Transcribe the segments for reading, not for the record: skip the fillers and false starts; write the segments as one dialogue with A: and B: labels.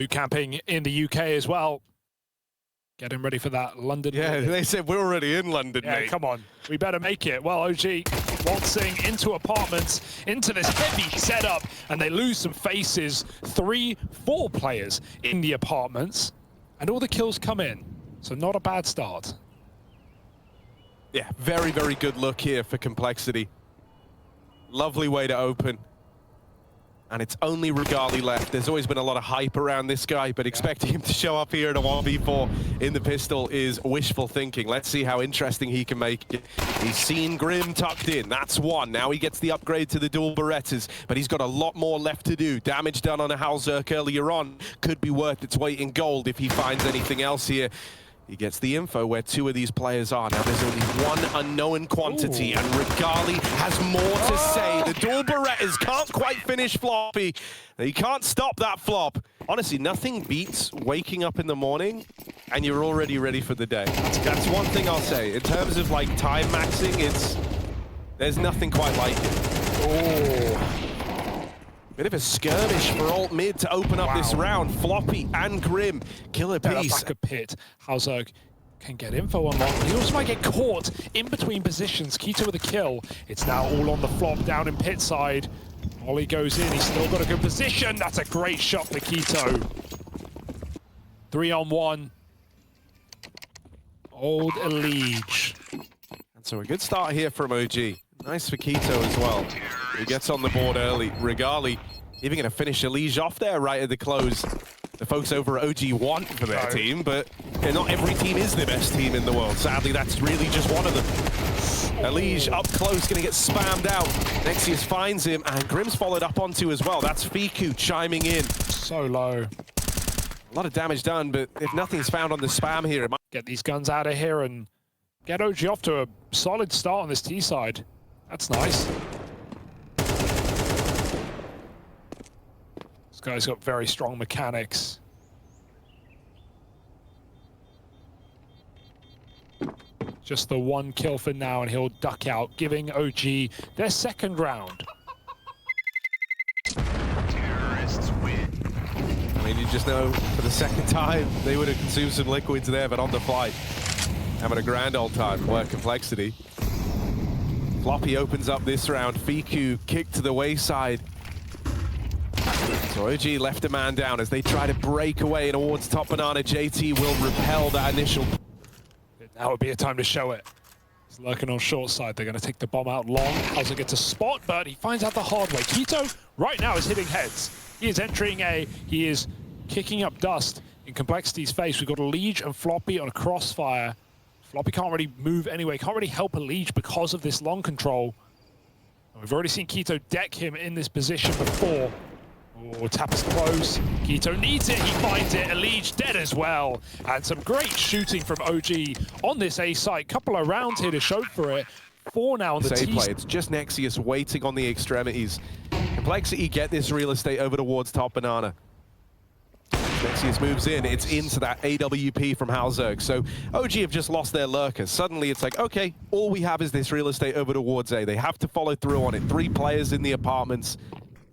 A: Camping in the UK as well. Getting ready for that London.
B: Yeah,
A: movie.
B: they said we're already in London,
A: Yeah,
B: mate.
A: come on. We better make it. Well, OG waltzing into apartments, into this heavy setup, and they lose some faces. 3, 4 players in the apartments, and all the kills come in. So not a bad start.
B: Yeah, very, very good look here for Complexity. Lovely way to open. And it's only Regali left. There's always been a lot of hype around this guy, but expecting him to show up here in a 1v4 in the pistol is wishful thinking. Let's see how interesting he can make it. He's seen Grim tucked in. That's one. Now he gets the upgrade to the dual Berettas, but he's got a lot more left to do. Damage done on a Halzerk earlier on could be worth its weight in gold if he finds anything else here. He gets the info where 2 of these players are. Now there's only 1 unknown quantity, and Regali has more to say. The dual Berettas can't quite finish Floppy. He can't stop that flop. Honestly, nothing beats waking up in the morning and you're already ready for the day. That's one thing I'll say. In terms of like time maxing, there's nothing quite like it. Bit of a skirmish for alt mid to open up this round. Floppy and Grim kill a piece.
A: Back a pit. Halzerk can get info on that. He also might get caught in between positions. Keto with a kill. It's now all on the flop down in pit side. Ollie goes in. He's still got a good position. That's a great shot for Keto. 3-on-1. Old elige.
B: And so a good start here from OG. Nice for Keto as well. He gets on the board early. Regali even going to finish elige off there right at the close. The folks over at OG want for their team, but not every team is the best team in the world. Sadly, that's really just one of them. Elige up close, going to get spammed out. Nexius finds him, and Grim's followed up onto as well. That's Fiku chiming in.
A: So low.
B: A lot of damage done, but if nothing's found on the spam here, it might
A: get these guns out of here and get OG off to a solid start on this T side. That's nice. This guy's got very strong mechanics. Just the 1 kill for now, and he'll duck out, giving OG their 2nd round.
C: Terrorists win.
B: I mean, you just know for the 2nd time they would have consumed some liquids there, but on the flight, having a grand old time. Work Complexity. Floppy opens up this round. Fiku kicked to the wayside. So OG left a man down as they try to break away towards top banana. JT will repel that initial.
A: Now would be a time to show it. He's lurking on short side. They're going to take the bomb out long. Howzer gets a spot, but he finds out the hard way. Keto right now is hitting heads. He is entering A. He is kicking up dust in Complexity's face. We've got elige and Floppy on a crossfire. Floppy can't really move anyway, can't really help elige because of this long control. And we've already seen Keto deck him in this position before. Oh, tap is close. Keto needs it, he finds it. elige dead as well. And some great shooting from OG on this A site. Couple of rounds here to show for it. 4 now on the T.
B: Play. It's just Nexius waiting on the extremities. Complexity get this real estate over towards top banana. Nexius moves in, it's into that AWP from Halzerk. So OG have just lost their lurker. Suddenly it's like, okay, all we have is this real estate over towards A. They have to follow through on it. 3 players in the apartments.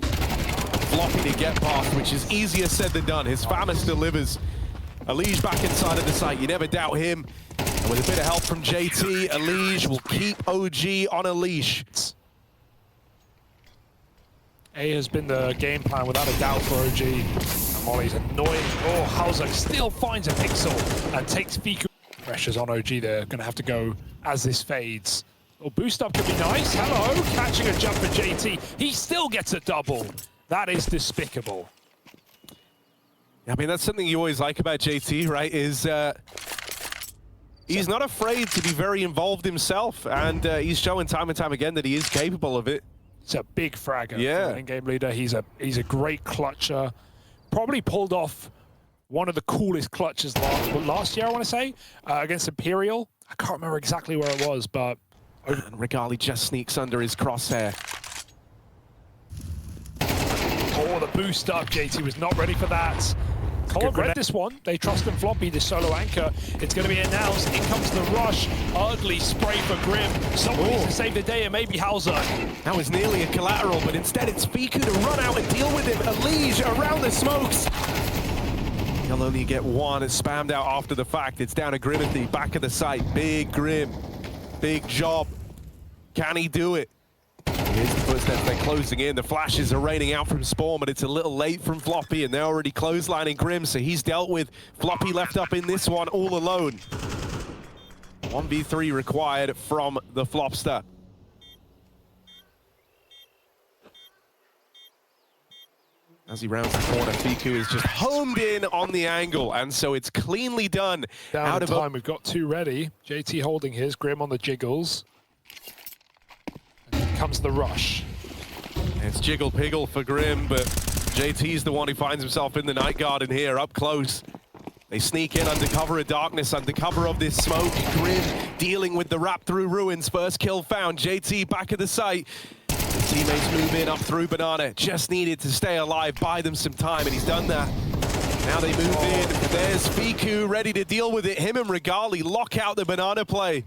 B: Floppy to get past, which is easier said than done. His Famas delivers. elige back inside of the site, you never doubt him. And with a bit of help from JT, elige will keep OG on a leash.
A: A has been the game plan without a doubt for OG. Molly's annoying. Oh, Halzerk still finds a pixel and takes Fiku. Pressures on OG. They're going to have to go as this fades. Oh, boost up could be nice. Hello, catching a jump for JT. He still gets a double. That is despicable.
B: I mean, that's something you always like about JT, right? Is he's not afraid to be very involved himself, and he's showing time and time again that he is capable of it.
A: He's a big fragger.
B: Yeah.
A: In-game leader. He's a great clutcher. Probably pulled off one of the coolest clutches last year, I want to say, against Imperial. I can't remember exactly where it was, but...
B: And Regali just sneaks under his crosshair.
A: Oh, the boost up. JT was not ready for that. COL read this one. They trust in Floppy, the solo anchor. It's going to be announced. In comes the rush. Ugly spray for Grim. Someone needs to save the day, and maybe Halzerk.
B: That was nearly a collateral, but instead it's Fiku to run out and deal with him. elige around the smokes. He'll only get one. It's spammed out after the fact. It's down to Grimothy, back of the site. Big Grim, big job. Can he do it? Here's the footsteps, they're closing in. The flashes are raining out from Spawn, but it's a little late from Floppy, and they're already clotheslining Grim, so he's dealt with. Floppy left up in this one all alone. 1v3 required from the Flopster. As he rounds the corner, Fiku is just homed in on the angle, and so it's cleanly done.
A: Down
B: Out
A: in
B: of
A: time, we've got two ready. JT holding his, Grim on the jiggles. And here comes the rush.
B: It's jiggle piggle for Grim, but JT's the one who finds himself in the Night Garden here, up close. They sneak in under cover of darkness, under cover of this smoke. Grim dealing with the wrap through ruins. First kill found. JT back at the site. The teammates move in up through Banana. Just needed to stay alive, buy them some time, and he's done that. Now they move in. There's Fiku ready to deal with it. Him and Regali lock out the Banana play.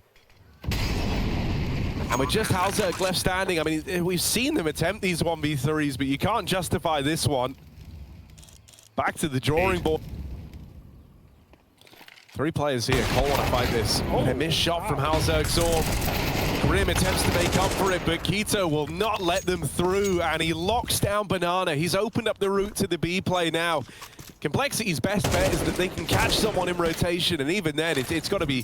B: And with just Halzerk left standing, I mean, we've seen them attempt these 1v3s, but you can't justify this one. Back to the drawing board. 3 players here. COL want to fight this. A missed shot from Halzerk's orb. Grim attempts to make up for it, but Keto will not let them through, and he locks down Banana. He's opened up the route to the B play now. Complexity's best bet is that they can catch someone in rotation, and even then, it's got to be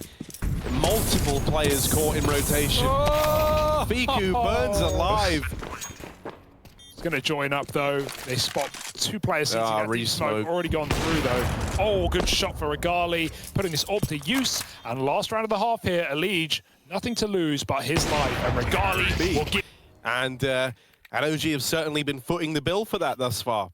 B: multiple players caught in rotation.
A: Oh!
B: Fiku burns alive.
A: He's going to join up, though. They spot 2 players sitting at the smoke.
B: resmoke.
A: Already gone through, though. Oh, good shot for Regali, putting this orb to use. And last round of the half here, elige. Nothing to lose but his life, and Regali will give.
B: And OG have certainly been footing the bill for that thus far.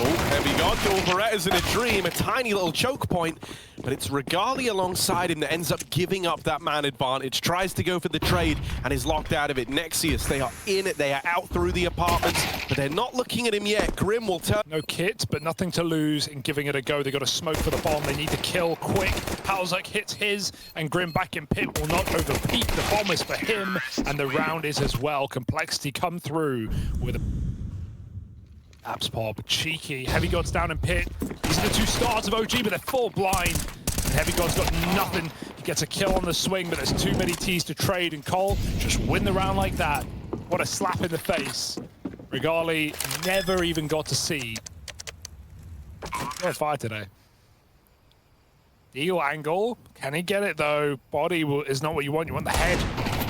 B: Oh, heavy god, dual Berettas in a dream, a tiny little choke point, but it's Regali alongside him that ends up giving up that man advantage, tries to go for the trade, and is locked out of it. Nexius, they are in it, they are out through the apartments, but they're not looking at him yet. Grim will turn.
A: No kit, but nothing to lose in giving it a go. They got a smoke for the bomb. They need to kill quick. Halzerk hits his, and Grim back in pit will not overpeak. The bomb is for him, and the round is as well. Complexity come through with a Apps pop, cheeky. Heavy God's down in pit. These are the 2 stars of OG, but they're full blind. And Heavy God's got nothing. He gets a kill on the swing, but there's too many T's to trade, and COL just win the round like that. What a slap in the face. Regali never even got to see. What a fire today. Deal angle. Can he get it, though? Body is not what you want. You want the head.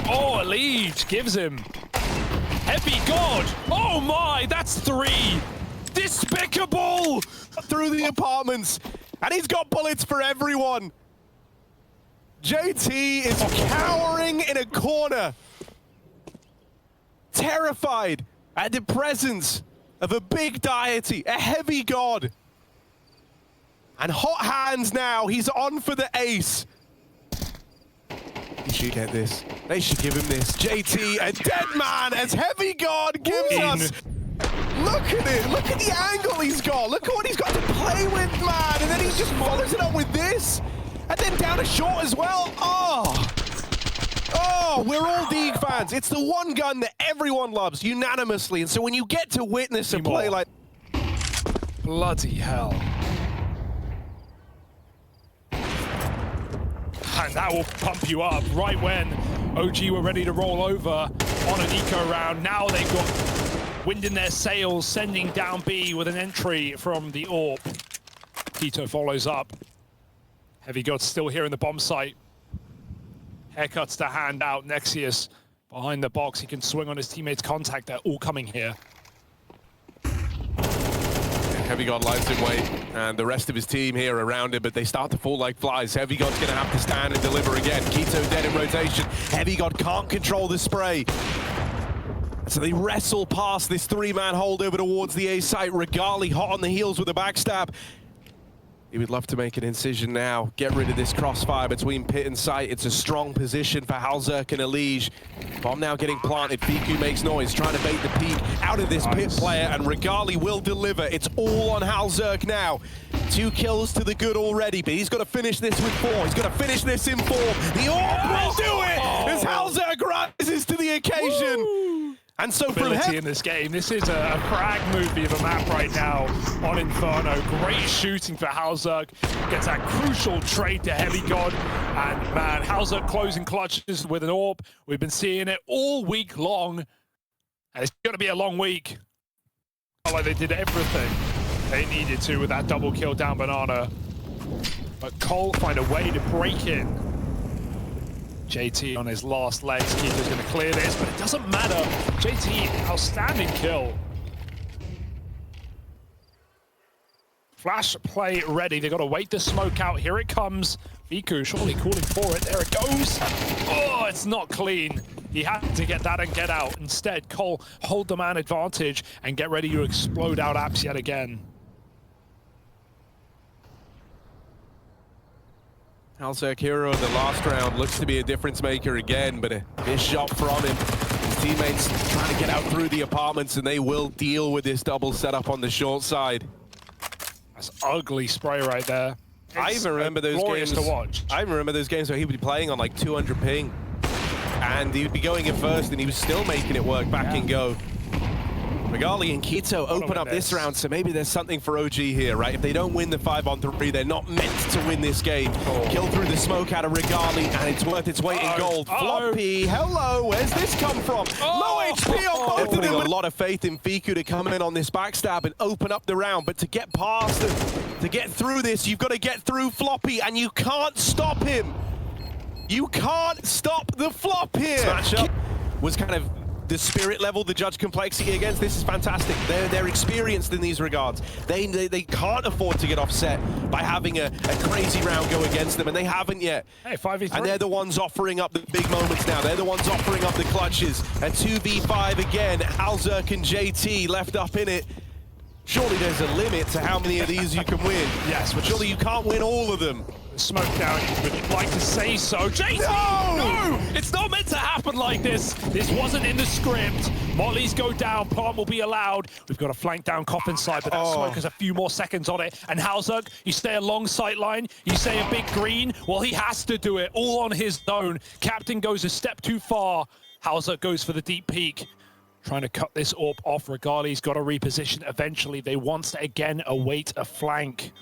A: Oh, elige gives him. Heavy God! Oh my, that's 3! Despicable!
B: Through the apartments, and he's got bullets for everyone. JT is cowering in a corner, terrified at the presence of a big deity, a heavy god. And hot hands now, he's on for the ace. He should get this. They should give him this. JT, a dead man as Heavy God gives us. Look at it. Look at the angle he's got. Look at what he's got to play with, man. And then he just follows it up with this. And then down a short as well. Oh, we're all Deeg fans. It's the one gun that everyone loves unanimously. And so when you get to witness a play like...
A: Bloody hell. And that will pump you up right when OG were ready to roll over on an eco round. Now they've got wind in their sails, sending down B with an entry from the orb. Keto follows up. Heavy God's still here in the bomb site. Haircuts to hand out. Nexius behind the box. He can swing on his teammates' contact. They're all coming here.
B: Heavy God lies in wait, and the rest of his team here around him, but they start to fall like flies. Heavy God's going to have to stand and deliver again. Keto dead in rotation. Heavy God can't control the spray. So they wrestle past this 3-man holdover towards the A site. Regali hot on the heels with a backstab. He would love to make an incision now, get rid of this crossfire between pit and site. It's a strong position for Halzerk and elige. Bomb now getting planted. Fiku makes noise, trying to bait the peak out of this pit player, and Regali will deliver. It's all on Halzerk now. 2 kills to the good already, but he's got to finish this with 4. He's got to finish this in 4. The orb will do it as Halzerk rises to the occasion.
A: Woo!
B: And so from
A: ability in this game. This is a frag movie of a map right now on Inferno. Great shooting for Halzerk. Gets that crucial trade to Heavy God. And man, Halzerk closing clutches with an AWP. We've been seeing it all week long. And it's going to be a long week. Like they did everything they needed to with that double kill down Banana. But COL find a way to break in. JT on his last legs. Keeper's going to clear this, but it doesn't matter. JT, outstanding kill. Flash play ready. They've got to wait the smoke out. Here it comes. Viku surely calling for it. There it goes. Oh, it's not clean. He had to get that and get out. Instead, COL hold the man advantage and get ready to explode out apps yet again.
B: Halzerk hero in the last round looks to be a difference maker again, but a missed shot from him. His teammates trying to get out through the apartments, and they will deal with this double setup on the short side.
A: That's ugly spray right there.
B: I even remember those games
A: to watch.
B: I remember those games where he would be playing on like 200 ping, and he would be going in first, and he was still making it work back and go. Regali and Quito open up this round, so maybe there's something for OG here, right? If they don't win the 5-on-3, they're not meant to win this game. Kill through the smoke out of Regali, and it's worth its weight in gold. Floppy, hello, where's this come from? Low HP on both of them. A lot of faith in Fiku to come in on this backstab and open up the round, but to get past them, to get through this, you've got to get through Floppy, and you can't stop him. You can't stop the flop here. Smash up was kind of the spirit level the judge complexity against. This is fantastic. They're experienced in these regards. They can't afford to get offset by having a crazy round go against them, and they haven't yet.
A: Hey, 5v3.
B: And they're the ones offering up the big moments now. They're the ones offering up the clutches. A 2v5 again. Halzerk and JT left up in it. Surely there's a limit to how many of these you can win.
A: Yes, but
B: surely you can't win all of them.
A: Smoke down, you would like to say so. JT! No! It's not meant to happen like this. This wasn't in the script. Mollies go down, plant will be allowed. We've got a flank down Coffin side, but that smoke has a few more seconds on it. And Halzerk, you stay a long sight line, you say a big green. Well, he has to do it all on his own. Captain goes a step too far. Halzerk goes for the deep peek. Trying to cut this AWP off. Regali's got to reposition eventually. They want to again await a flank.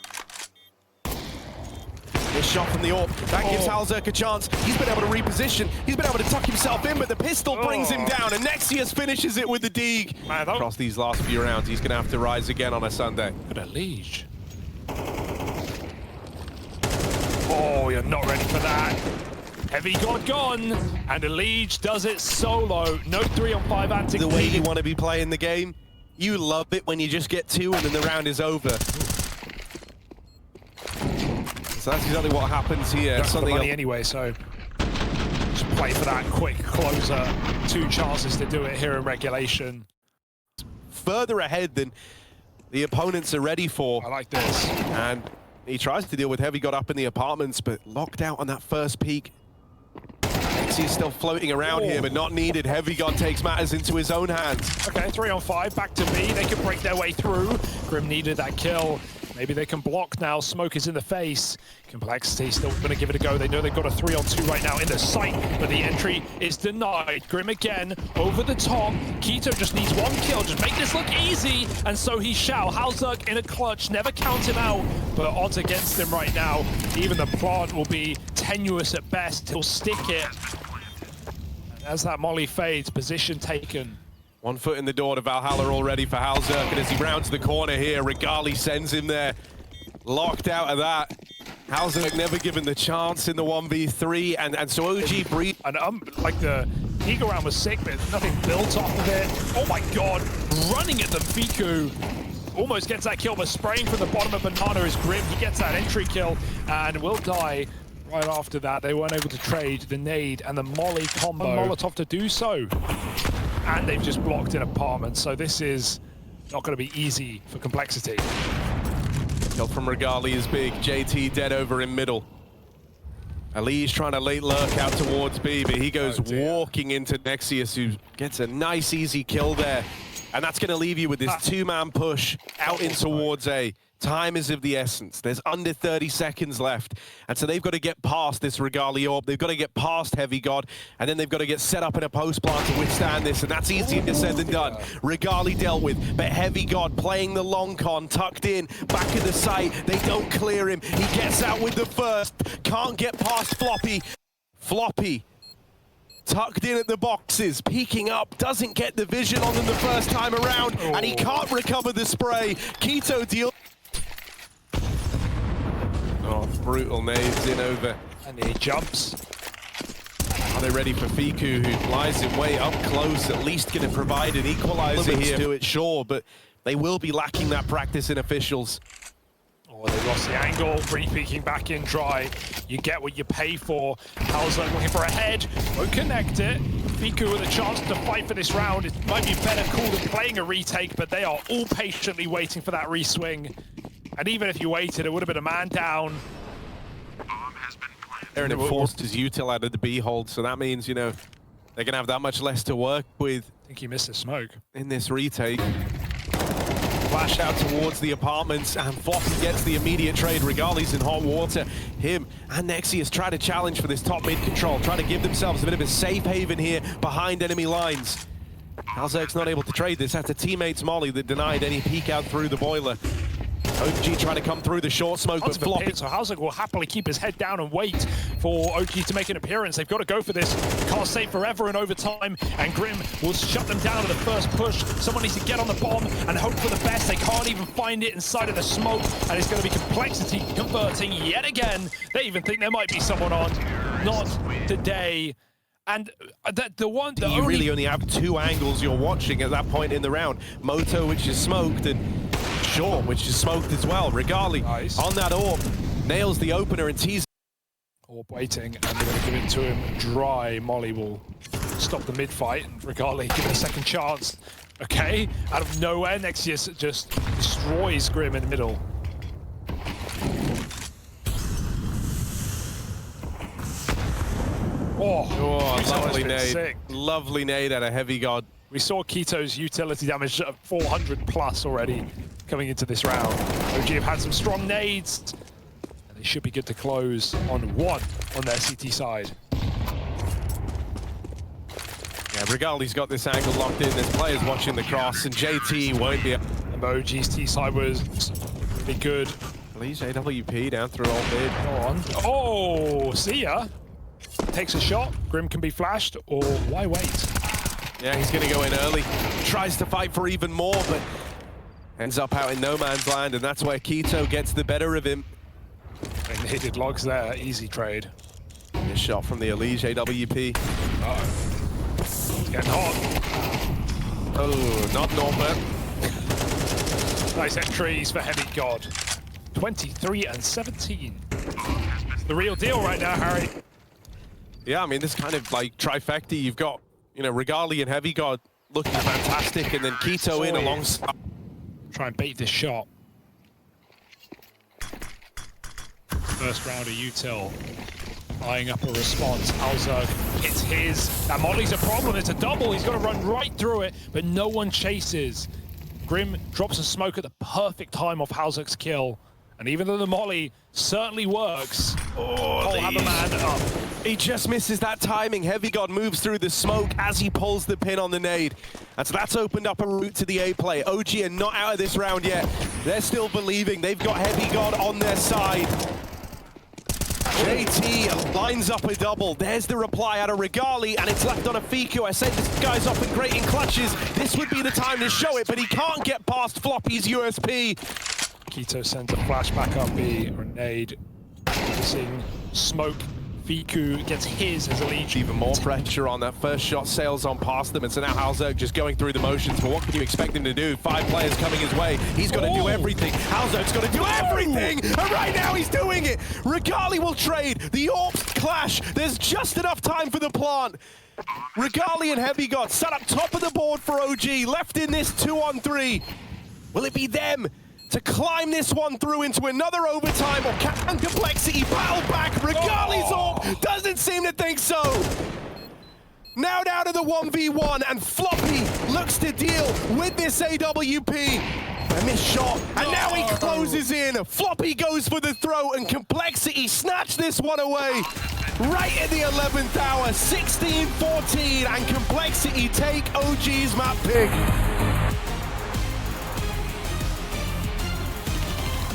B: This shot from the AWP, that gives Halzerk a chance. He's been able to reposition. He's been able to tuck himself in, but the pistol brings him down, and Nexius finishes it with the dig. Across these last few rounds, he's going to have to rise again on a Sunday.
A: But elige. Oh, you're not ready for that. Heavy God gone, and elige does it solo. No 3-on-5 anti.
B: The way you want to be playing the game, you love it when you just get 2 and then the round is over. So that's exactly what happens here.
A: Don't have the money anyway, so just play for that quick closer. 2 chances to do it here in regulation.
B: Further ahead than the opponents are ready for.
A: I like this.
B: And he tries to deal with Heavy God up in the apartments, but locked out on that first peak. He's still floating around here, but not needed. Heavy God takes matters into his own hands.
A: Okay, 3-on-5, back to B. They can break their way through. Grim needed that kill. Maybe they can block now. Smoke is in the face. Complexity still going to give it a go. They know they've got a 3-on-2 right now in the sight, but the entry is denied. Grim again, over the top. Quito just needs 1 kill. Just make this look easy, and so he shall. Halzerk in a clutch, never count him out, but odds against him right now. Even the plant will be tenuous at best. He'll stick it. And as that molly fades, position taken.
B: 1 foot in the door to Valhalla already for Halzerk, and as he rounds the corner here, Regali sends him there. Locked out of that. Halzerk never given the chance in the 1v3, and so OG breathe.
A: And like the Eagle round was sick, but nothing built off of it. Oh my god, running at the Fiku. Almost gets that kill, but spraying from the bottom of Banana is Grim. He gets that entry kill and will die. Right after that, they weren't able to trade the nade and the molly combo. Molotov to do so. And they've just blocked an apartment, so this is not going to be easy for complexity.
B: Kill from Regali is big. JT dead over in middle. Elige trying to late lurk out towards B, but he goes walking into Nexius, who gets a nice, easy kill there. And that's going to leave you with this 2-man push out in towards A. Time is of the essence. There's under 30 seconds left. And so they've got to get past this Regali Orb. They've got to get past Heavy God. And then they've got to get set up in a post plant to withstand this. And that's easier said than done. Regali dealt with, but Heavy God playing the long con, tucked in, back of the site. They don't clear him. He gets out with the first. Can't get past Floppy. Floppy tucked in at the boxes, peeking up, doesn't get the vision on them the first time around, and he can't recover the spray. Keto deal. Oh, brutal nades in over.
A: And he jumps.
B: Are they ready for Fiku, who lies in wait up close, at least going to provide an equalizer here? Do it, sure, but they will be lacking that practice in officials.
A: Oh, they lost the angle, re-peeking back in dry. You get what you pay for. Halzerg looking for a head, won't connect it. Fiku with a chance to fight for this round. It might be better call than playing a retake, but they are all patiently waiting for that re-swing. And even if you waited, it would have been a man down.
B: And it forced his util out of the B hold, so that means, you know, they're going to have that much less to work with.
A: I think he missed his smoke.
B: In this retake. Flash out towards the apartments, and Floppy gets the immediate trade. Regali's in hot water. Him and Nexius try to challenge for this top mid control, try to give themselves a bit of a safe haven here behind enemy lines. Halzerg's not able to trade this. That's a teammate's molly that denied any peek out through the boiler. OG trying to come through the short smoke, but Floppy.
A: So Halzerg will happily keep his head down and wait for OG to make an appearance. They've got to go for this. Can't stay forever in overtime, and Grim will shut them down at the first push. Someone needs to get on the bomb and hope for the best. They can't even find it inside of the smoke, and it's going to be complexity converting yet again. They even think there might be someone on. Not today. And you
B: really only have two angles you're watching at that point in the round. Moto, which is smoked, and Short, which is smoked as well. Regali on that orb, nails the opener and teases.
A: Orb waiting, and they're going to give it to him dry. Molly will stop the mid-fight, and Regali give it a second chance. Okay, out of nowhere, Nexius just destroys Grim in the middle.
B: Oh, lovely nade. Sick. Lovely nade at a Heavy God.
A: We saw Keto's utility damage at 400 plus already coming into this round. OG have had some strong nades, and they should be good to close on one on their CT side.
B: Yeah, Regali's got this angle locked in. There's players watching the cross, and JT won't be.
A: And OG's T side was really good.
B: elige AWP down through all mid.
A: Go on. Oh, see ya. Takes a shot. Grim can be flashed, or why wait?
B: Yeah, he's going to go in early. Tries to fight for even more, but ends up out in no man's land, and that's where Keto gets the better of him.
A: And needed logs there. Easy trade.
B: A shot from the elige AWP.
A: Uh-oh. It's getting hot.
B: Oh, not Norbert.
A: Nice entries for Heavy God. 23 and 17. The real deal right now, Harry.
B: Yeah, I mean, this kind of like trifecta. You've got, you know, Regali and Heavy God looking fantastic, and then Keto in alongside.
A: Try and bait this shot. First round of util. Eyeing up a response. Halzerg hits his. That molly's a problem. It's a double. He's got to run right through it, but no one chases. Grim drops a smoke at the perfect time off Halzerg's kill. And even though the molly certainly works, Cole have a man up.
B: He just misses that timing. Heavy God moves through the smoke as he pulls the pin on the nade. And so that's opened up a route to the A play. OG are not out of this round yet. They're still believing. They've got Heavy God on their side. JT lines up a double. There's the reply out of Regali, and it's left on a Fiku. I said this guy's often great in clutches. This would be the time to show it, but he can't get past Floppy's USP.
A: Keto sends a flash back up B, grenade, missing smoke. Fiku gets his as elige.
B: Even more pressure on that first shot, sails on past them, and so now Halzerg just going through the motions. But what can you expect him to do? 5 players coming his way. He's got to do everything. Halzerg's got to do everything, and right now he's doing it. Regali will trade. The Orbs clash. There's just enough time for the plant. Regali and Heavy God set up top of the board for OG, left in this 2-on-3. Will it be them to climb this one through into another overtime, or can complexity battle back? Regali's orb doesn't seem to think so. Now down to the 1v1, and Floppy looks to deal with this AWP. A missed shot, and now he closes in. Floppy goes for the throw, and Complexity snatched this one away. Right at the 11th hour, 16-14, and Complexity take OG's map pick.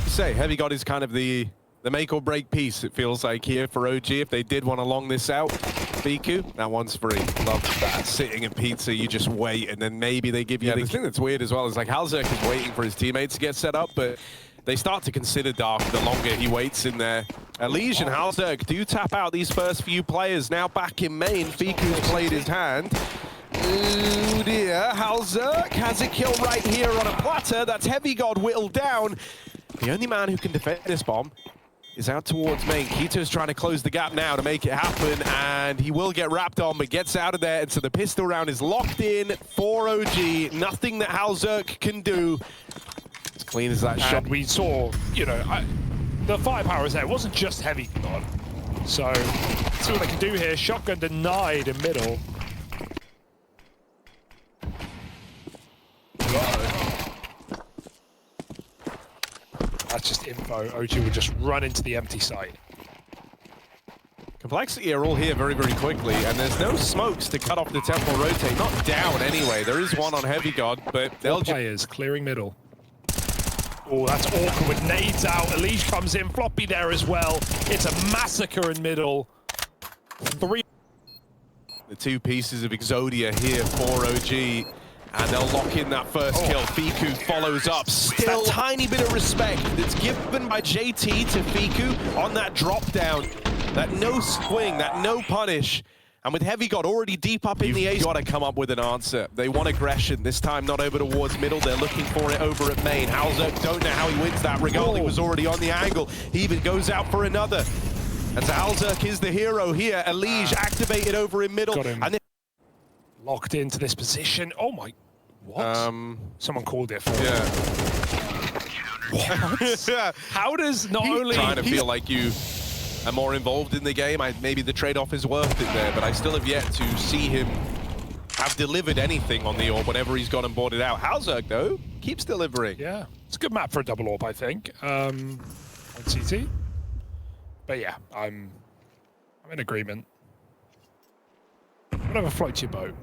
B: Say, Heavy God is kind of the make or break piece, it feels like, here for OG. If they did want to long this out, Fiku, that one's free. Love that. Sitting in pizza, you just wait, and then maybe they give you the thing that's weird as well is like Halzerk is waiting for his teammates to get set up, but they start to consider Dark the longer he waits in there. Elige and Halzerk do tap out these first few players. Now back in main, Fiku's played his hand. Ooh dear, Halzerk has a kill right here on a platter. That's Heavy God whittled down. The only man who can defend this bomb is out towards main. Kito's trying to close the gap now to make it happen, and he will get wrapped on, but gets out of there, and so the pistol round is locked in for OG. Nothing that Halzerk can do. As clean as that shot.
A: We saw, you know, the firepower is there. It wasn't just Heavy God. So, see what they can do here. Shotgun denied in middle. That's just info. OG would just run into the empty site.
B: Complexity are all here very, very quickly, and there's no smokes to cut off the temple rotate. Not down anyway. There is one on Heavy God, but they'll just...
A: Players clearing middle. Oh, that's awkward with nades out. Elige comes in, Floppy there as well. It's a massacre in middle. The
B: two pieces of Exodia here for OG. And they'll lock in that first kill. Fiku follows up. Still a tiny bit of respect that's given by JT to Fiku on that drop down. That no swing, that no punish. And with Heavy God already deep up in the ace, got to come up with an answer. They want aggression. This time not over towards middle. They're looking for it over at main. Halzerk don't know how he wins that. Regali was already on the angle. He even goes out for another. And so Halzerk is the hero here. Elige activated over in middle.
A: Got him.
B: And
A: locked into this position. Oh my... What? Someone called it for What? How does not only...
B: Trying to feel like you are more involved in the game. Maybe the trade-off is worth it there, but I still have yet to see him have delivered anything on the orb whenever he's gone and boarded out. Halzerk, though, keeps delivering.
A: Yeah, it's a good map for a double orb, I think, on CT. But yeah, I'm in agreement. Whatever floats your boat.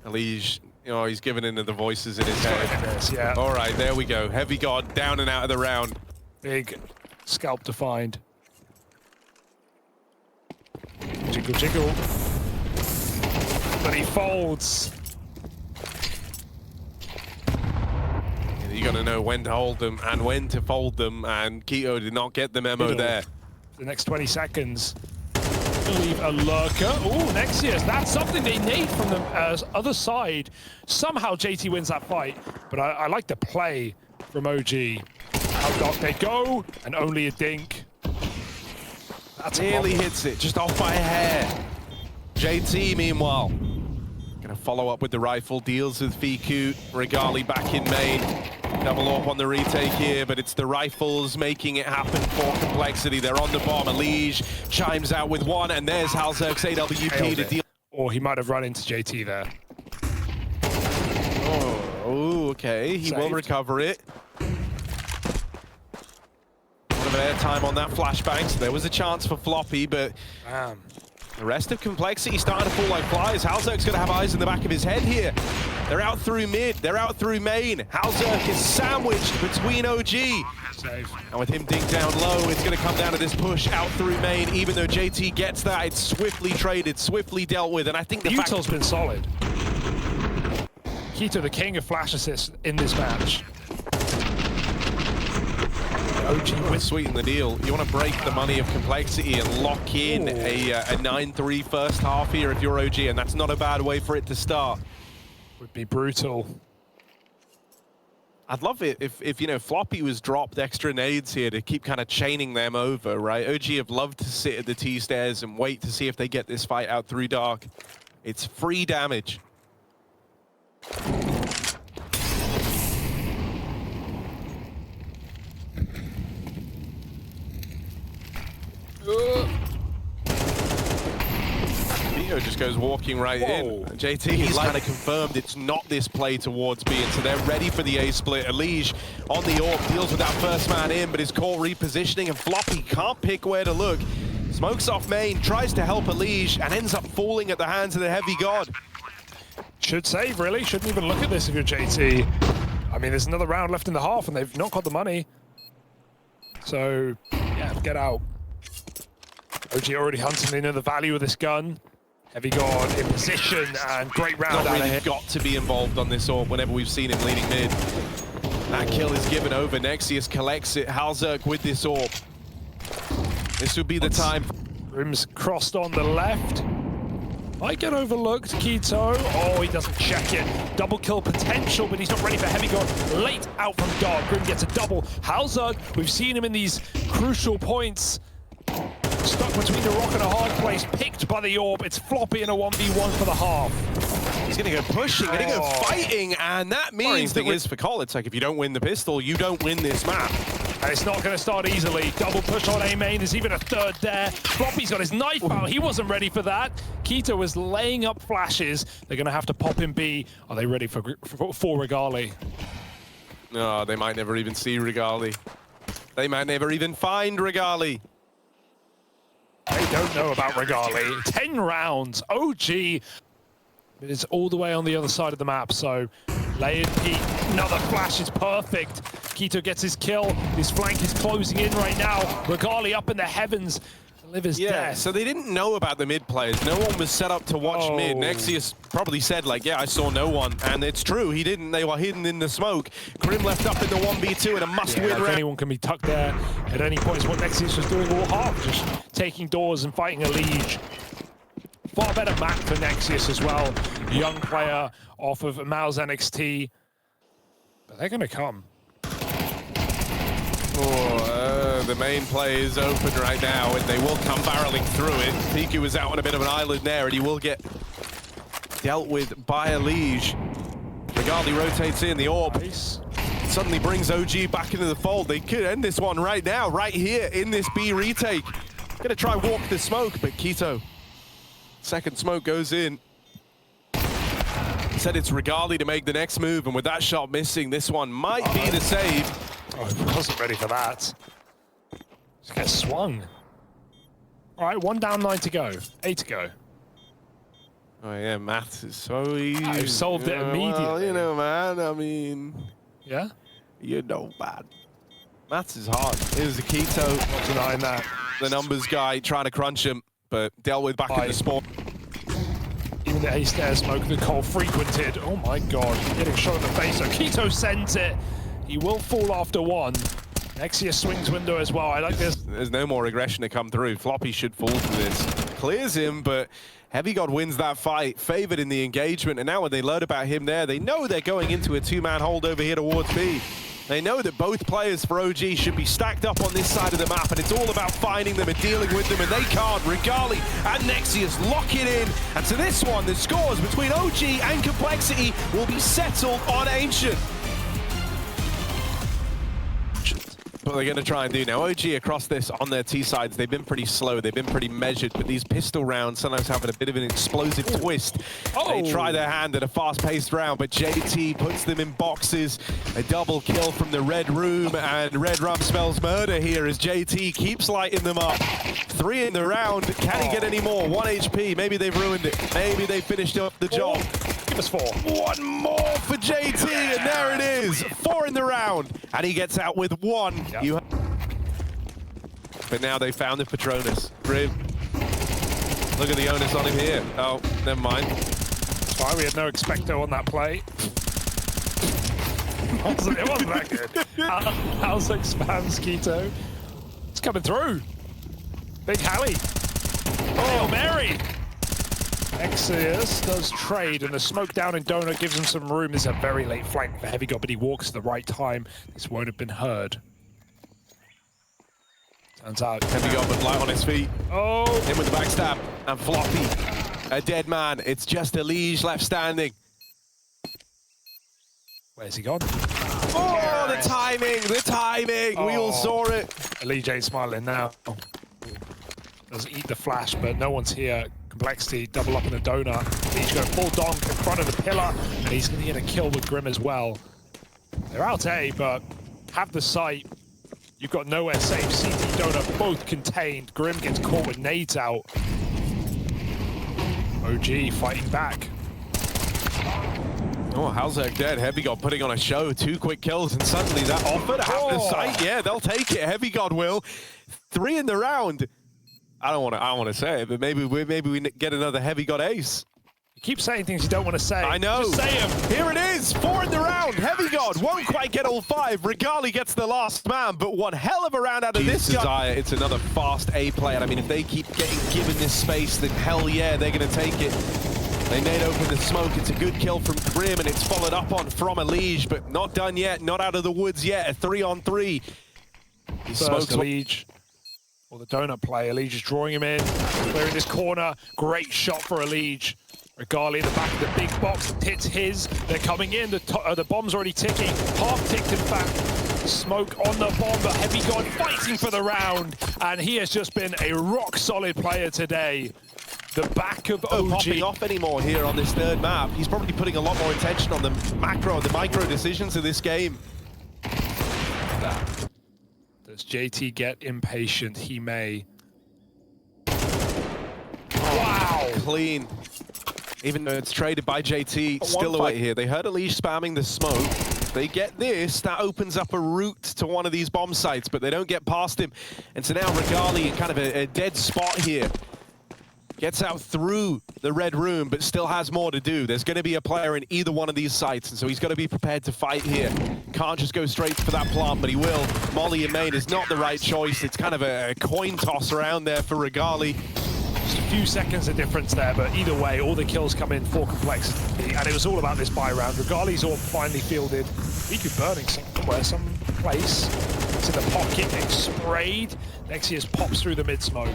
B: Elige... You know, he's given into the voices in his head.
A: Yeah.
B: All right, there we go. Heavy God down and out of the round.
A: Big scalp to find. Jiggle, jiggle. But he folds.
B: You got to know when to hold them and when to fold them, and Keto did not get the memo there.
A: The next 20 seconds. Leave a lurker. Oh, Nexius. That's something they need from the other side. Somehow JT wins that fight, but I like the play from OG. Out dog they go, and only a dink. That's
B: nearly hits it, just off by a hair. JT, meanwhile, gonna follow up with the rifle, deals with Fiku. Regali back in main. Double up on the retake here, but it's the rifles making it happen for Complexity. They're on the bomb. Elige chimes out with one, and there's Halzerk's AWP to deal.
A: Or he might have run into JT there.
B: Oh, okay. He will recover it. A lot of airtime on that flashbang, so there was a chance for Floppy, but the rest of Complexity starting to fall like flies. Halzerk's going to have eyes in the back of his head here. They're out through mid, they're out through main. Halzerk is sandwiched between OG. And with him dinked down low, it's going to come down to this push out through main. Even though JT gets that, it's swiftly traded, swiftly dealt with. And I think the
A: Util's been solid. Kito, the king of flash assists in this match.
B: OG would sweeten the deal. You want to break the money of Complexity and lock in a 9-3 first half here if you're OG, and that's not a bad way for it to start.
A: Would be brutal.
B: I'd love it if you know, Floppy was dropped extra nades here to keep kind of chaining them over, right? OG have loved to sit at the T stairs and wait to see if they get this fight out through dark. It's free damage. Niko just goes walking right in. JT, he's kind of confirmed it's not this play towards B, and so they're ready for the A split. Elige on the AWP, deals with that first man in, but his core repositioning, and Floppy can't pick where to look. Smokes off main, tries to help Elige, and ends up falling at the hands of the heavy god.
A: Should save, really. Shouldn't even look at this if you're JT. I mean, there's another round left in the half, and they've not got the money. So, yeah, get out. OG already hunting. They know the value of this gun. Heavy god in position, and great round out of here.
B: Got to be involved on this AWP whenever we've seen him leading mid. That kill is given over. Nexius collects it. Halzerk with this AWP. This would be the time.
A: Rim's crossed on the left. Might get overlooked, k1to. Oh, he doesn't check it. Double kill potential, but he's not ready for heavy god. Late out from Dark. Grim gets a double. Halzerk, we've seen him in these crucial points. Stuck between the rock and a hard place, picked by the AWP. It's Floppy in a 1v1 for the half.
B: He's going to go pushing, going to go fighting, and that means the thing is for COL, it's like if you don't win the pistol, you don't win this map.
A: And it's not going to start easily. Double push on A main. There's even a third there. Floppy's got his knife out. He wasn't ready for that. k1to was laying up flashes. They're going to have to pop in B. Are they ready for Regali?
B: No, they might never even see Regali. They might never even find Regali.
A: They don't know about Regali. 10 rounds. OG. It is all the way on the other side of the map, so layered peek. Another flash is perfect. k1to gets his kill. His flank is closing in right now. Regali up in the heavens. Delivers death.
B: So they didn't know about the mid players. No one was set up to watch mid. Nexius probably said, like, yeah, I saw no one. And it's true, he didn't. They were hidden in the smoke. Grim left up in the 1v2 and a must-win round.
A: Anyone can be tucked there at any point. Is what Nexius was doing all half, just taking doors and fighting Elige. Far better map for Nexius as well. Young player off of Mouse NXT. But they're going to come.
B: The main play is open right now, and they will come barreling through it. Piku is out on a bit of an island there, and he will get dealt with by Elige. Regali rotates in, the AWP suddenly brings OG back into the fold. They could end this one right now, right here in this B retake. Gonna try walk the smoke, but k1to. Second smoke goes in. Said it's Regali to make the next move, and with that shot missing, this one might be the save.
A: Oh, he wasn't ready for that. Just get swung. All right, 1 down, 9 to go. 8 to go.
B: Oh yeah, maths is so easy.
A: I've solved it immediately.
B: Well, you know, man, I mean...
A: Yeah?
B: You know, man. Maths is hard. Here's the k1to.
A: Not denying that.
B: The numbers guy trying to crunch him, but dealt with back in the spawn.
A: Even the ace there smoke the COL frequented. Oh my god, getting shot in the face. So k1to sends it. He will fall after one. Nexius swings window as well. I like this.
B: There's no more aggression to come through. Floppy should fall for this. Clears him, but Heavy God wins that fight, favored in the engagement. And now when they learn about him there, they know they're going into a two-man hold over here towards B. They know that both players for OG should be stacked up on this side of the map, and it's all about finding them and dealing with them, and they can't. Regali and Nexius lock it in. And so this one, the scores between OG and Complexity will be settled on Ancient. What they're going to try and do now, OG across this on their T sides, they've been pretty slow, they've been pretty measured, but these pistol rounds sometimes have a bit of an explosive twist. They try their hand at a fast-paced round, but JT puts them in boxes. A double kill from the Red Room, and Red Rum smells murder here as JT keeps lighting them up. 3 in the round, can he get any more? 1 HP, maybe they've ruined it. Maybe they finished up the job.
A: Give us 4.
B: 1 more for JT, and there it is. 4 in the round, and he gets out with 1. Yep. But now they found the Patronus. Grim. Look at the onus on him here. Oh, never mind.
A: That's why we had no expecto on that play. It wasn't that good. How's expands k1to? It's coming through. Big Hallie. Oh, Mary. Nexius does trade, and the smoke down in Donut gives him some room. There's a very late flank for Heavy God, but he walks at the right time. This won't have been heard. Turns out
B: Heavy God but light on his feet.
A: Oh!
B: In with the backstab, and Floppy. A dead man. It's just Elige left standing.
A: Where's he gone?
B: Oh, the timing! The timing! We all saw it.
A: Elige ain't smiling now. Does eat the flash, but no one's here. Complexity double up in the donut. Elige go full donk in front of the pillar, and he's going to get a kill with Grim as well. They're out A, but have the sight. You've got nowhere safe. CT donut both contained. Grim gets caught with nades out. OG fighting back.
B: Oh, Halzek dead. Heavy God putting on a show. 2 quick kills, and suddenly that offer to have the sight. Yeah, they'll take it. Heavy God will. 3 in the round. I don't want to say it, but maybe we get another Heavy God ace.
A: You keep saying things you don't want to say.
B: I know.
A: Just say them.
B: Here it is. 4 in the round. Heavy God won't quite get all 5. Regali gets the last man, but one hell of a round out of this guy. It's another fast A play, and I mean, if they keep getting given this space, then hell yeah, they're going to take it. They made open the smoke. It's a good kill from Grim, and it's followed up on from Elige, but not done yet. Not out of the woods yet. A 3-on-3. He smokes
A: Elige. Or the donut play. Elige is drawing him in. Clearing this corner. Great shot for Elige. Regali in the back of the big box. Hits his. They're coming in. The bomb's already ticking. Half ticked, in fact. Smoke on the bomb, but Heavy God fighting for the round. And he has just been a rock-solid player today. The back of OG.
B: Not popping off anymore here on this 3rd map. He's probably putting a lot more attention on the macro, the micro decisions of this game.
A: Does JT get impatient? He may. Wow!
B: Clean. Even though it's traded by JT, still away here. They heard Elige spamming the smoke. They get this, that opens up a route to one of these bomb sites, but they don't get past him. And so now Regali in kind of a dead spot here. Gets out through the red room, but still has more to do. There's going to be a player in either one of these sites, and so he's got to be prepared to fight here. Can't just go straight for that plant, but he will. Molly in main is not the right choice. It's kind of a coin toss around there for Regali.
A: Just a few seconds of difference there, but either way, all the kills come in for Complexity, and it was all about this buy round. Regali's all finally fielded. He could burning somewhere, some place. It's in the pocket, getting sprayed. Nexius pops through the mid-smoke.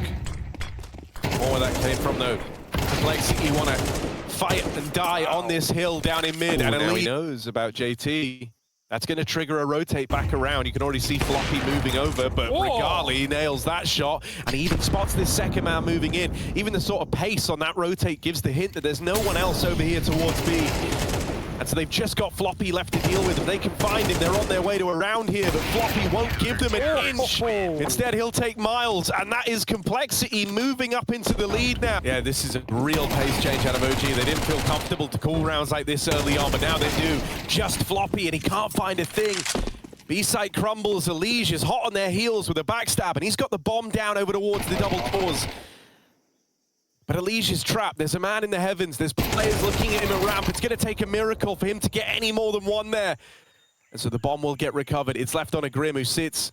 B: More where that came from, though. Complexity want to fight and die on this hill down in mid, and now he knows about JT. That's going to trigger a rotate back around. You can already see Floppy moving over, but Regali nails that shot, and he even spots this 2nd man moving in. Even the sort of pace on that rotate gives the hint that there's no one else over here towards B. And so they've just got Floppy left to deal with. If they can find him, they're on their way to a round here, but Floppy won't give them an inch. Instead, he'll take Miles, and that is Complexity moving up into the lead now. Yeah, this is a real pace change out of OG. They didn't feel comfortable to call rounds like this early on, but now they do. Just Floppy, and he can't find a thing. B-side crumbles. Elige is hot on their heels with a backstab, and he's got the bomb down over towards the double doors. But Elige is trapped. There's a man in the heavens. There's players looking at him at ramp. It's going to take a miracle for him to get any more than one there. And so the bomb will get recovered. It's left on a Grim who sits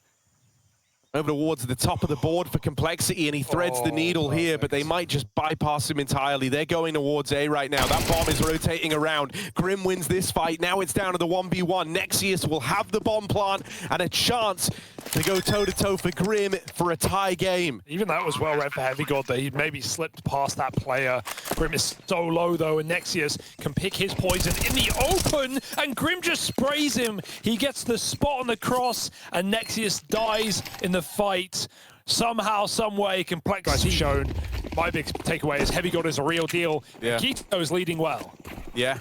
B: over towards the top of the board for Complexity, and he threads the needle here, but they might just bypass him entirely. They're going towards A right now. That bomb is rotating around. Grim wins this fight. Now it's down to the 1v1. Nexius will have the bomb plant and a chance to go toe-to-toe for Grim for a tie game.
A: Even that was well read for Heavy God that he maybe slipped past that player. Grim is so low though, and Nexius can pick his poison in the open, and Grim just sprays him. He gets the spot on the cross, and Nexius dies in the fight. Somehow, some way, Complexity shown. My big takeaway is Heavy God is a real deal. Yeah. Keto is leading well.
B: Yeah.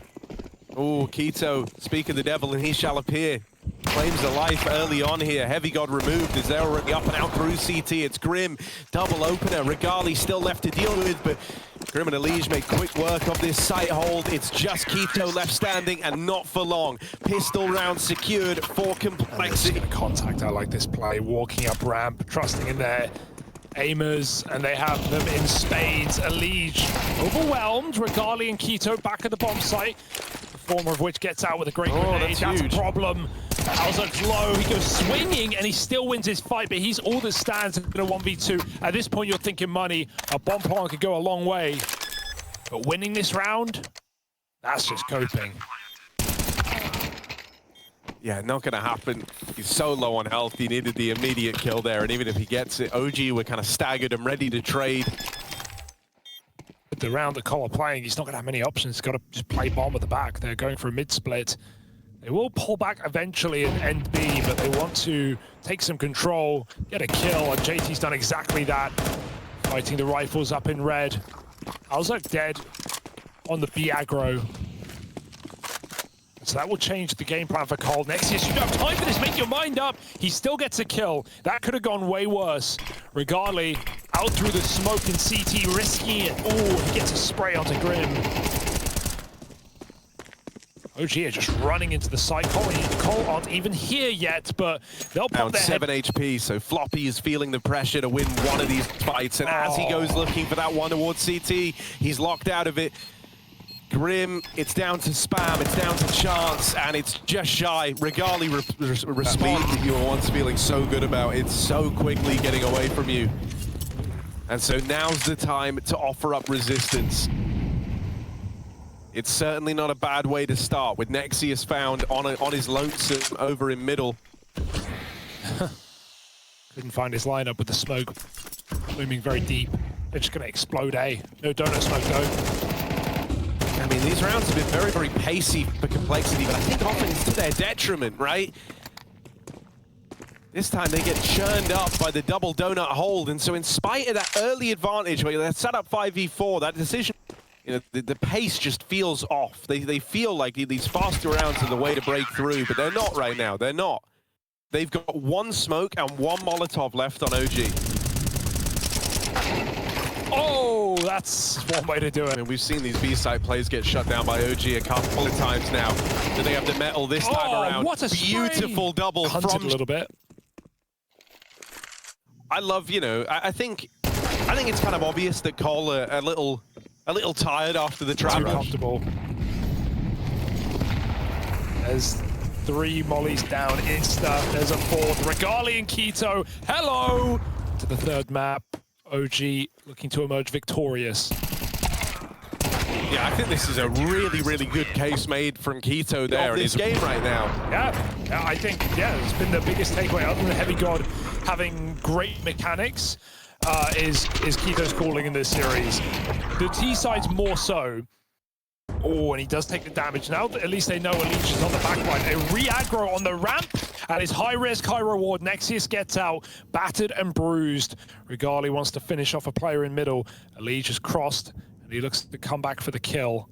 B: Oh, Keto, speak of the devil, and he shall appear. Claims a life early on here. Heavy God removed as they're already up and out through CT. It's Grim, double opener. Regali still left to deal with, but Grim and Elige make quick work of this site hold. It's just Keto left standing, and not for long. Pistol round secured for Complexity.
A: Contact, I like this play. Walking up ramp, trusting in their aimers, and they have them in spades. Elige overwhelmed. Regali and Keto back at the bomb site. The former of which gets out with a great grenade. That's a problem. Alzak's low, he goes swinging, and he still wins his fight, but he's all that stands in a 1v2. At this point, you're thinking money. A bomb plant could go a long way. But winning this round, that's just coping.
B: Yeah, not going to happen. He's so low on health, he needed the immediate kill there, and even if he gets it, OG were kind of staggered and ready to trade.
A: The round that COL are playing, he's not going to have many options. He's got to just play bomb at the back. They're going for a mid-split. They will pull back eventually and end B, but they want to take some control, get a kill, and JT's done exactly that. Fighting the rifles up in red. Alzak dead on the B aggro. So that will change the game plan for COL. Nexius, you don't have time for this, make your mind up. He still gets a kill. That could have gone way worse. Regardless, out through the smoke in CT, risking it. Oh, he gets a spray onto Grim. OG are just running into the side. COL aren't even here yet, but they'll pop their
B: 7 HP, so Floppy is feeling the pressure to win one of these fights, and as he goes looking for that one towards CT, he's locked out of it. Grim, it's down to spam, it's down to chance, and it's just shy. Regali responds that you were once feeling so good about. It's so quickly getting away from you. And so now's the time to offer up resistance. It's certainly not a bad way to start, with Nexius found on his lonesome over in middle.
A: Couldn't find his lineup with the smoke looming very deep. They're just gonna explode A. No donut smoke though.
B: I mean, these rounds have been very, very pacey for complexity, but I think often it's to their detriment, right? This time they get churned up by the double donut hold, and so in spite of that early advantage where they're set up 5v4, that decision, you know, the pace just feels off. They feel like these faster rounds are the way to break through, but they're not right now. They're not. They've got one smoke and one Molotov left on OG.
A: Oh, that's one way to do it.
B: I mean, we've seen these B-side plays get shut down by OG a couple of times now. Do they have the metal this time around?
A: What a
B: beautiful
A: spray.
B: double
A: Hunted
B: from
A: a little bit.
B: I love, you know, I think it's kind of obvious that COL are a little tired after the trap
A: Too
B: rush.
A: comfortable. There's 3 mollies down, Insta. There's a 4th. Regali and Keto. Hello to the 3rd map. OG looking to emerge victorious.
B: Yeah, I think this is a really, really good case made from Keto there in his game right now.
A: Yeah, I think, it's been the biggest takeaway, other than Heavy God having great mechanics, is Keto's calling in this series. The T side's more so. Oh, and he does take the damage. Now at least they know elige is on the back line. A re-aggro on the ramp, and it's high risk, high reward. Nexius gets out, battered and bruised. Regali wants to finish off a player in middle. elige is crossed, and he looks to come back for the kill.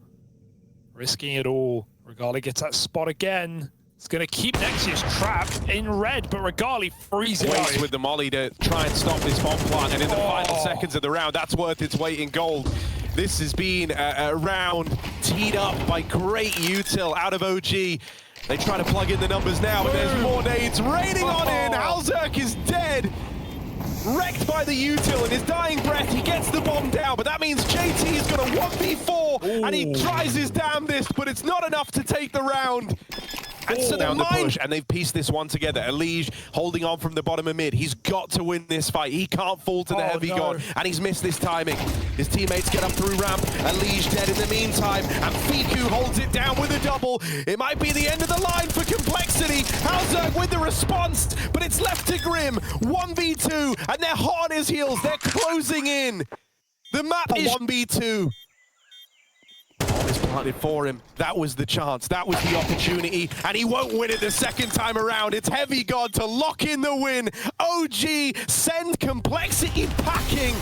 A: Risking it all. Regali gets that spot again. It's going to keep Nexius trapped in red, but Regali freezing
B: Waits with the molly to try and stop this bomb plant, and in the final seconds of the round, that's worth its weight in gold. This has been a round teed up by great util out of OG. They try to plug in the numbers now, but there's more nades raining on in. Alzak is dead. Wrecked by the util in his dying breath. He gets the bomb down, but that means JT is going to 1v4, and he tries his damnedest, but it's not enough to take the round. And so down the push, and they've pieced this one together. elige holding on from the bottom of mid. He's got to win this fight. He can't fall to the heavy god, and he's missed this timing. His teammates get up through ramp. elige dead in the meantime, and Fiku holds it down with a double. It might be the end of the line for complexity. Alzak with the response, but it's left to Grim. 1v2, and they're hot on his heels. They're closing in. The map is 1v2. Is planted for him. That was the chance. That was the opportunity, and he won't win it the second time around. It's Heavy God to lock in the win. OG send complexity packing,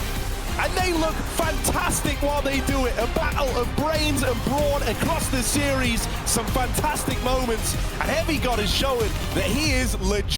B: and they look fantastic while they do it. A battle of brains and brawn across the series. Some fantastic moments, and Heavy God is showing that he is legit.